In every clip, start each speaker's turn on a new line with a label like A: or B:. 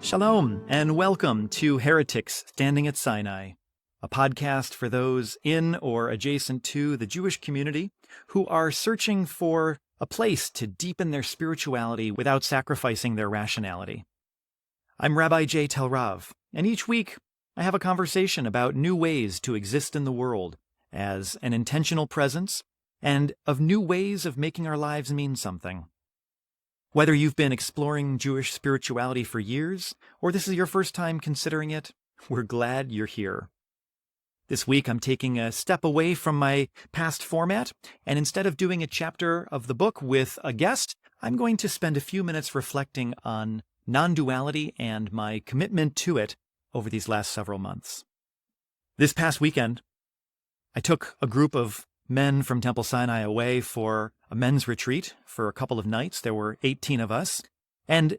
A: Shalom, and welcome to Heretics Standing at Sinai, a podcast for those in or adjacent to the Jewish community who are searching for a place to deepen their spirituality without sacrificing their rationality. I'm Rabbi J. Tel Rav, and each week I have a conversation about new ways to exist in the world as an intentional presence and of new ways of making our lives mean something. Whether you've been exploring Jewish spirituality for years, or this is your first time considering it, we're glad you're here. This week I'm taking a step away from my past format, and instead of doing a chapter of the book with a guest, I'm going to spend a few minutes reflecting on non-duality and my commitment to it over these last several months. This past weekend, I took a group of men from Temple Sinai away for a men's retreat for a couple of nights. There were 18 of us. And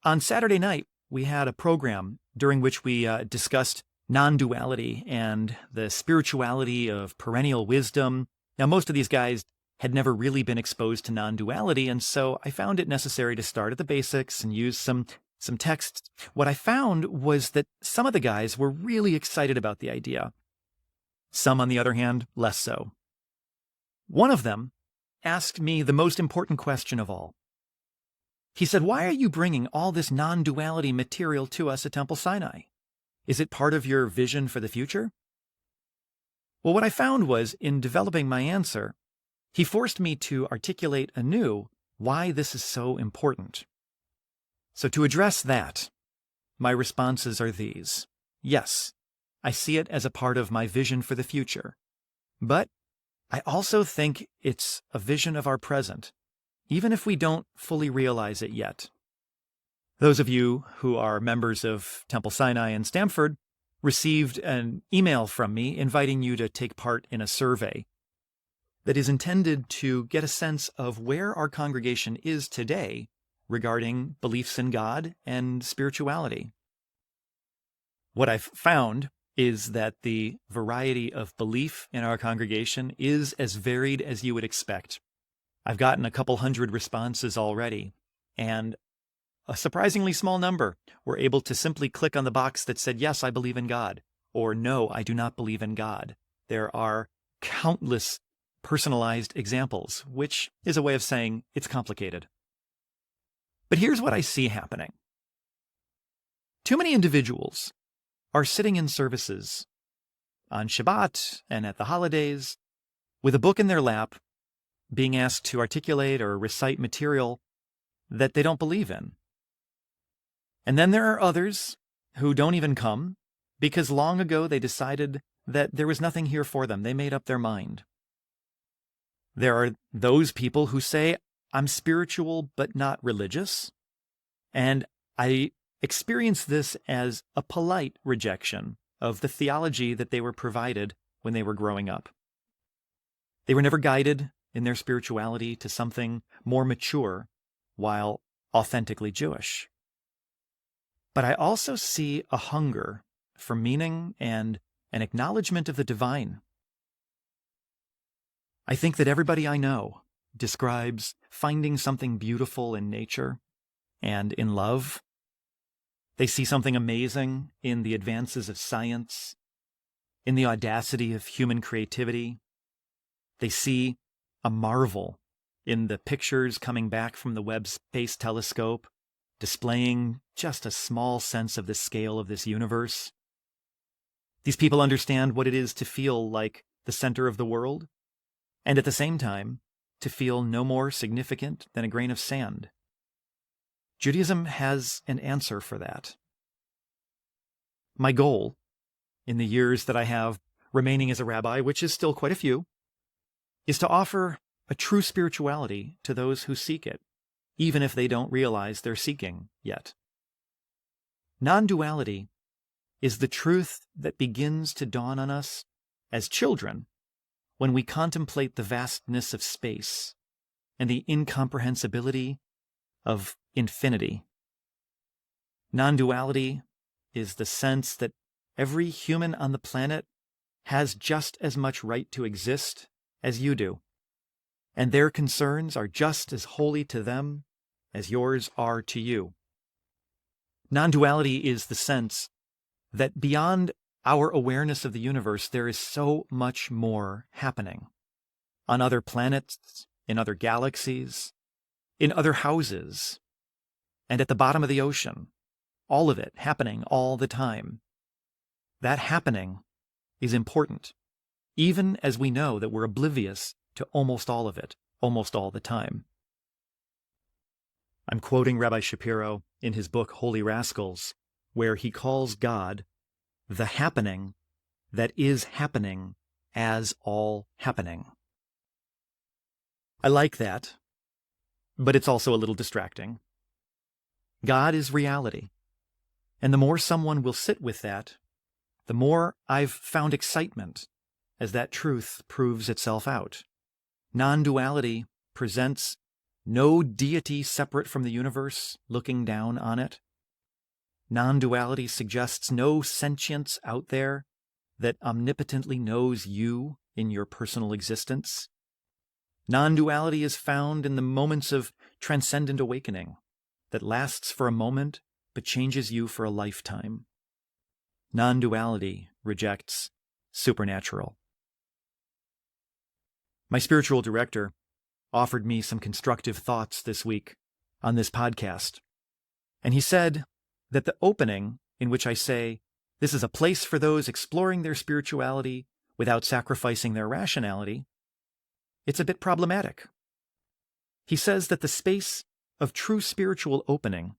A: on Saturday night, we had a program during which we discussed non-duality and the spirituality of perennial wisdom. Now, most of these guys had never really been exposed to non-duality, and so I found it necessary to start at the basics and use some texts. What I found was that some of the guys were really excited about the idea. Some, on the other hand, less so. One of them asked me the most important question of all. He said, "Why are you bringing all this non-duality material to us at Temple Sinai? Is it part of your vision for the future?" Well, what I found was, in developing my answer, he forced me to articulate anew why this is so important. So to address that, my responses are these. Yes, I see it as a part of my vision for the future, but I also think it's a vision of our present, even if we don't fully realize it yet. Those of you who are members of Temple Sinai in Stamford received an email from me inviting you to take part in a survey that is intended to get a sense of where our congregation is today regarding beliefs in God and spirituality. What I've found is that the variety of belief in our congregation is as varied as you would expect. I've gotten a couple hundred responses already, and a surprisingly small number were able to simply click on the box that said, "Yes, I believe in God," or "No, I do not believe in God." There are countless personalized examples, which is a way of saying it's complicated. But here's what I see happening. Too many individuals are sitting in services on Shabbat and at the holidays with a book in their lap, being asked to articulate or recite material that they don't believe in. And then there are others who don't even come because long ago they decided that there was nothing here for them. They made up their mind. There are those people who say, "I'm spiritual but not religious," and I experience this as a polite rejection of the theology that they were provided when they were growing up. They were never guided in their spirituality to something more mature while authentically Jewish. But I also see a hunger for meaning and an acknowledgement of the divine. I think that everybody I know describes finding something beautiful in nature and in love. They see something amazing in the advances of science, in the audacity of human creativity. They see a marvel in the pictures coming back from the Webb Space Telescope, displaying just a small sense of the scale of this universe. These people understand what it is to feel like the center of the world, and at the same time, to feel no more significant than a grain of sand. Judaism has an answer for that. My goal, in the years that I have remaining as a rabbi, which is still quite a few, is to offer a true spirituality to those who seek it, even if they don't realize they're seeking yet. Non-duality is the truth that begins to dawn on us as children when we contemplate the vastness of space and the incomprehensibility of infinity. Non-duality is the sense that every human on the planet has just as much right to exist as you do, and their concerns are just as holy to them as yours are to you. Non-duality is the sense that beyond our awareness of the universe, there is so much more happening on other planets, in other galaxies, in other houses, and at the bottom of the ocean. All of it happening all the time. That happening is important, even as we know that we're oblivious to almost all of it, almost all the time. I'm quoting Rabbi Shapiro in his book, Holy Rascals, where he calls God the happening that is happening as all happening. I like that, but it's also a little distracting. God is reality, and the more someone will sit with that, the more I've found excitement as that truth proves itself out. Non-duality presents no deity separate from the universe looking down on it. Non-duality suggests no sentience out there that omnipotently knows you in your personal existence. Non-duality is found in the moments of transcendent awakening that lasts for a moment but changes you for a lifetime. Non-duality rejects supernatural. My spiritual director offered me some constructive thoughts this week on this podcast. And he said that the opening in which I say, this is a place for those exploring their spirituality without sacrificing their rationality, it's a bit problematic. He says that the space of true spiritual opening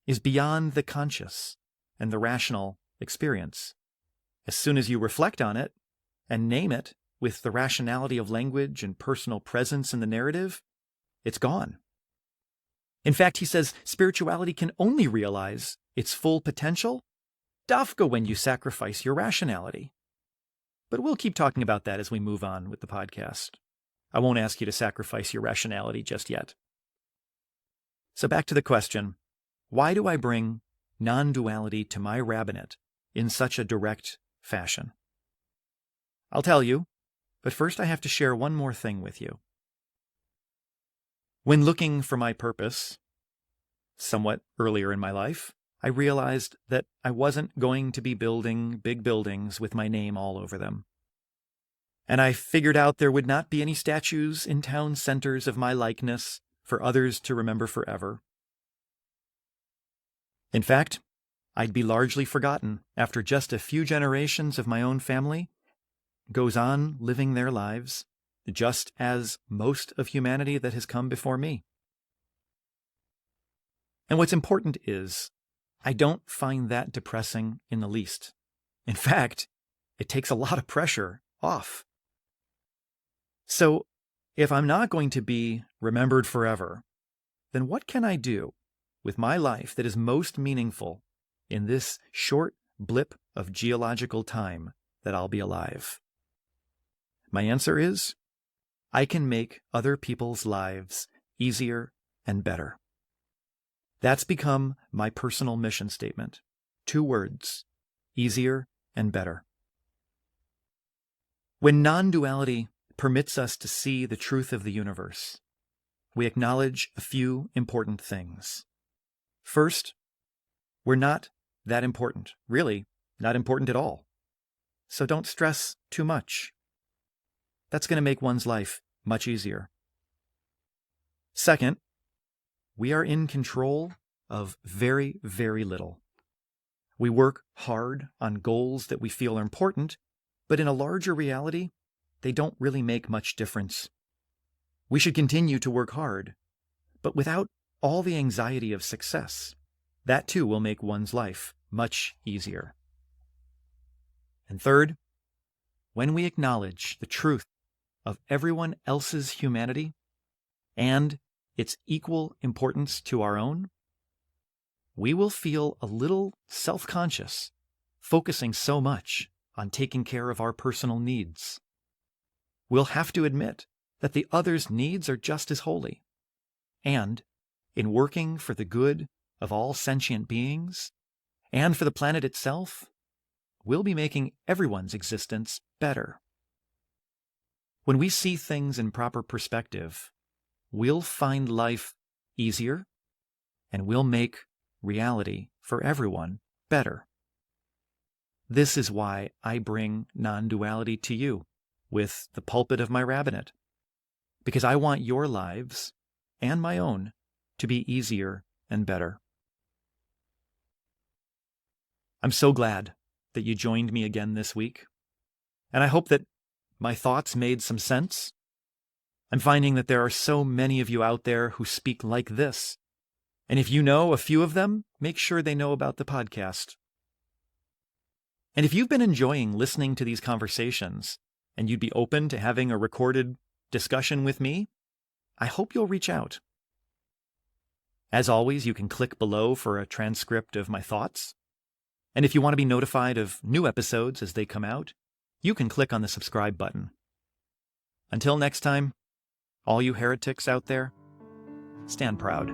A: is beyond the conscious and the rational experience. As soon as you reflect on it and name it with the rationality of language and personal presence in the narrative, it's gone. In fact, he says spirituality can only realize its full potential dafka when you sacrifice your rationality. But we'll keep talking about that as we move on with the podcast. I won't ask you to sacrifice your rationality just yet. So back to the question, why do I bring non-duality to my rabbinate in such a direct fashion? I'll tell you, but first I have to share one more thing with you. When looking for my purpose, somewhat earlier in my life, I realized that I wasn't going to be building big buildings with my name all over them. And I figured out there would not be any statues in town centers of my likeness for others to remember forever. In fact, I'd be largely forgotten after just a few generations of my own family goes on living their lives, just as most of humanity that has come before me. And what's important is, I don't find that depressing in the least. In fact, it takes a lot of pressure off. So, if I'm not going to be remembered forever, then what can I do with my life that is most meaningful in this short blip of geological time that I'll be alive? My answer is, I can make other people's lives easier and better. That's become my personal mission statement. 2 words, easier and better. When non-duality permits us to see the truth of the universe, we acknowledge a few important things. First, we're not that important, really not important at all. So don't stress too much. That's going to make one's life much easier. Second, we are in control of very, very little. We work hard on goals that we feel are important, but in a larger reality, they don't really make much difference. We should continue to work hard, but without all the anxiety of success. That too will make one's life much easier. And third, when we acknowledge the truth of everyone else's humanity and its equal importance to our own, we will feel a little self-conscious, focusing so much on taking care of our personal needs. We'll have to admit that the other's needs are just as holy. And in working for the good of all sentient beings and for the planet itself, we'll be making everyone's existence better. When we see things in proper perspective, we'll find life easier and we'll make reality for everyone better. This is why I bring non-duality to you with the pulpit of my rabbinate, because I want your lives and my own to be easier and better. I'm so glad that you joined me again this week, and I hope that my thoughts made some sense. I'm finding that there are so many of you out there who speak like this, and if you know a few of them, make sure they know about the podcast. And if you've been enjoying listening to these conversations, and you'd be open to having a recorded discussion with me, I hope you'll reach out. As always, you can click below for a transcript of my thoughts. And if you want to be notified of new episodes as they come out, you can click on the subscribe button. Until next time, all you heretics out there, stand proud.